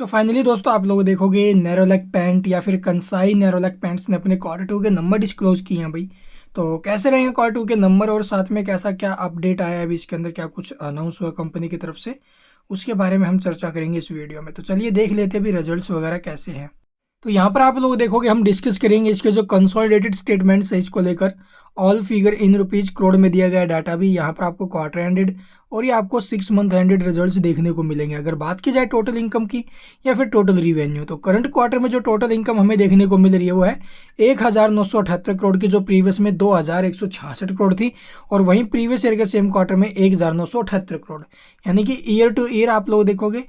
So finally दोस्तों आप लोग देखोगे नेरोलैक पैंट या फिर कंसाई नेरोलैक पैंट्स ने अपने क्वार्टर टू के नंबर डिस्क्लोज किए हैं भाई। तो कैसे रहेंगे क्वार्टर टू के नंबर और साथ में कैसा क्या अपडेट आया है अभी इसके अंदर, क्या कुछ अनाउंस हुआ कंपनी की तरफ से, उसके बारे में हम चर्चा करेंगे इस वीडियो में। तो चलिए देख लेते हैं अभी रिजल्ट्स वगैरह कैसे हैं। तो यहाँ पर आप लोग देखोगे हम डिस्कस करेंगे इसके जो कंसोलिडेटेड स्टेटमेंट्स है इसको लेकर। All figure in rupees crore में दिया गया डाटा भी यहाँ पर आपको क्वार्टर एंडेड और ये आपको 6 मंथ एंडेड रिजल्ट्स देखने को मिलेंगे। अगर बात की जाए टोटल इनकम की या फिर टोटल रिवेन्यू, तो करंट क्वार्टर में जो टोटल इनकम हमें देखने को मिल रही है वो है 1978 करोड़ की, जो प्रीवियस में 2166 करोड़ थी। और वहीं प्रीवियस ईयर के सेम क्वार्टर में 1978 करोड़, यानी कि ईयर टू ईयर आप लोग देखोगे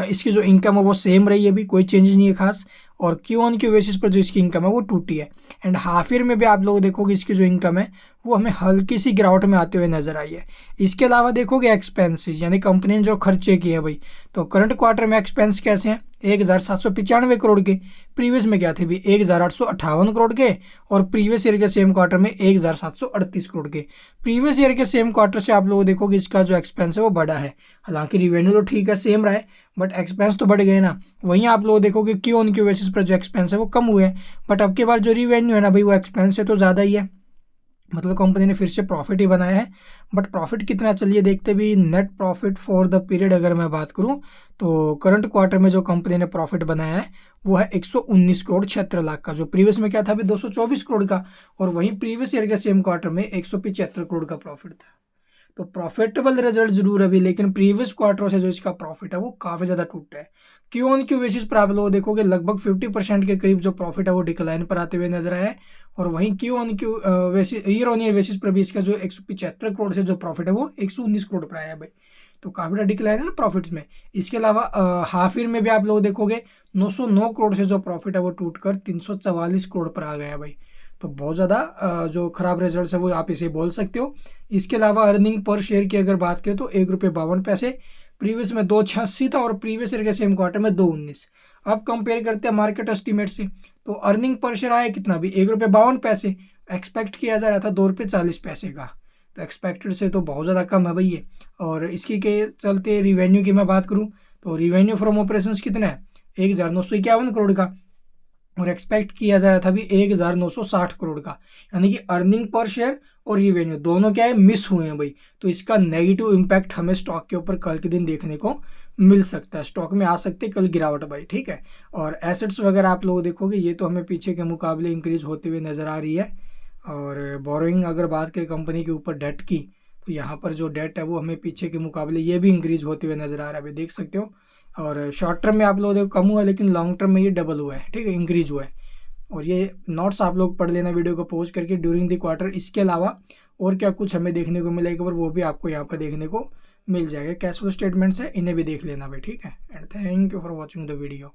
इसकी जो इनकम है वो सेम रही है, अभी कोई चेंज नहीं है खास। और क्यू ऑन क्यू बेसिस पर जो इसकी इनकम है वो टूटी है। एंड हाफ ईयर में भी आप लोग देखोगे इसकी जो इनकम है वो हमें हल्की सी गिरावट में आते हुए नजर आई है। इसके अलावा देखोगे एक्सपेंसेस, यानी कंपनी ने जो खर्चे किए हैं भाई, तो करंट क्वार्टर में एक्सपेंस कैसे हैं 1795 करोड़ के, प्रीवियस में क्या थे भी 1858 करोड़ के, और प्रीवियस ईयर के सेम क्वार्टर में 1738 करोड़ के। प्रीवियस ईयर के सेम क्वार्टर से आप लोग देखोगे इसका जो एक्सपेंस है वो बढ़ा है। हालांकि रिवेन्यू तो ठीक है सेम रहा है, बट एक्सपेंस तो बढ़ गए ना। वहीं आप लोग देखोगे क्यू ऑन क्यू बेसिस पर जो एक्सपेंस है वो कम हुए हैं, बट अब के बाद जो रिवेन्यू है ना भाई वो एक्सपेंस से तो ज़्यादा ही है। मतलब कंपनी ने फिर से प्रॉफिट ही बनाया है, बट प्रॉफिट कितना चलिए देखते भी। Net profit for the period अगर मैं बात करूं तो करंट क्वार्टर में जो कंपनी ने प्रॉफिट बनाया है वो है 119 करोड़ 76 लाख का, जो प्रीवियस में क्या था अभी 224 करोड़ का। और वहीं प्रीवियस ईयर के सेम क्वार्टर में 175 करोड़ का प्रॉफिट था। तो प्रॉफिटेबल रिजल्ट जरूर अभी, लेकिन प्रीवियस क्वार्टर से जो इसका प्रॉफिट है वो काफ़ी ज़्यादा टूटा है। क्यू ऑन क्यू बेसिस पर आप लोग देखोगे लगभग 50% के करीब जो प्रॉफिट है वो डिक्लाइन पर आते हुए नजर आया है। और वहीं Q on Q basis year on year basis पर भी इसका जो 175 करोड़ से जो प्रॉफिट है वो 119 करोड़ पर आया है भाई। तो काफ़ी बड़ा डिक्लाइन है ना प्रॉफिट्स में। इसके अलावा हाफ ईयर में भी आप लोग देखोगे 909 करोड़ से जो प्रॉफिट है वो टूट कर 344 करोड़ पर आ गया है भाई। तो बहुत ज़्यादा जो खराब रिजल्ट है वो आप इसे बोल सकते हो। इसके अलावा अर्निंग पर शेयर की अगर बात करें तो 1 रुपये 52 पैसे, प्रीवियस में 286 था, और प्रीवियस ईयर के सेम क्वार्टर में 219। अब कंपेयर करते हैं मार्केट एस्टीमेट से, तो अर्निंग पर शेयर आया कितना भी 1 रुपये 52 पैसे, एक्सपेक्ट किया जा रहा था 2 रुपये 40 पैसे का। तो एक्सपेक्टेड से तो बहुत ज़्यादा कम है भाई ये। और इसकी के चलते रिवेन्यू की मैं बात करूँ तो रिवेन्यू फ्रॉम ऑपरेशंस कितना है 1951 करोड़ का, और एक्सपेक्ट किया जा रहा था भी 1960 करोड़ का। यानी कि अर्निंग पर शेयर और रिवेन्यू दोनों क्या है मिस हुए हैं भाई। तो इसका नेगेटिव इम्पैक्ट हमें स्टॉक के ऊपर कल के दिन देखने को मिल सकता है, स्टॉक में आ सकते कल गिरावट भाई, ठीक है। और एसेट्स वगैरह आप लोग देखोगे ये तो हमें पीछे के मुकाबले इंक्रीज होते हुए नज़र आ रही है। और बोरोइंग अगर बात करें कंपनी के ऊपर डेट की, तो यहाँ पर जो डेट है वो हमें पीछे के मुकाबले ये भी इंक्रीज होते हुए नज़र आ रहा है, अभी देख सकते हो। और शॉर्ट टर्म में आप लोग देखो कम हुआ है, लेकिन लॉन्ग टर्म में ये डबल हुआ है, ठीक है, इंक्रीज हुआ है। और ये नोट्स आप लोग पढ़ लेना वीडियो को पॉज करके ड्यूरिंग द क्वार्टर। इसके अलावा और क्या कुछ हमें देखने को मिलेगा पर वो भी आपको यहाँ पर देखने को मिल जाएगा। कैश फ्लो स्टेटमेंट्स है, इन्हें भी देख लेना भाई, ठीक है। And thank you for watching the video.